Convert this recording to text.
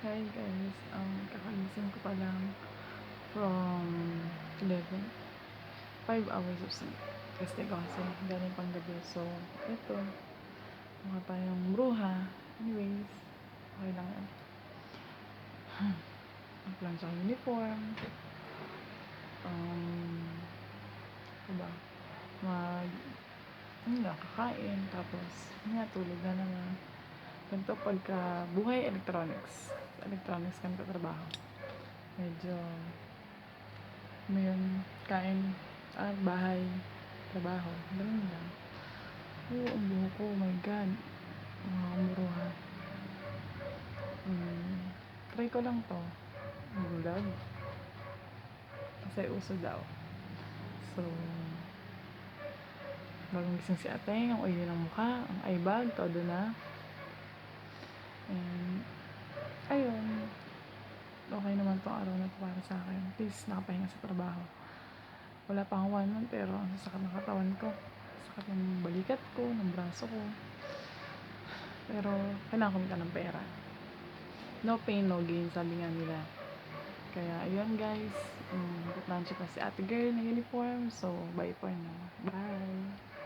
Hi guys, kakagising ko pa lang from 11. 5 hours of sleep. Kasi galing pang gabi. So, ito. Mukha tayong bruha. Anyways, okay lang yan. Apply sa uniform. Diba? Kakain. Tapos, tulog na naman. Ganito pagka buhay electronics. Electronics kami katrabaho. Medyo ngayon, kain, bahay, trabaho, ganun lang. Oo, ang buho ko, oh my God, mga kamuruhan. Try ko lang to, mag-vlog, kasi uso daw. So, bagong gising si ate, ang oily ng mukha, ang eye bag, todo na. And, ayun, okay naman tong araw na to para sa akin. At least, nakapahinga sa trabaho. Wala pa akong 1 month, pero ang sakit ng katawan ko. Sakit ng balikat ko, ng braso ko. Pero, kailangan kumita ng pera. No pain, no gain, sabi nga nila. Kaya, ayun guys. Lunch pa si ate girl na uniform. So, bye for now. Bye!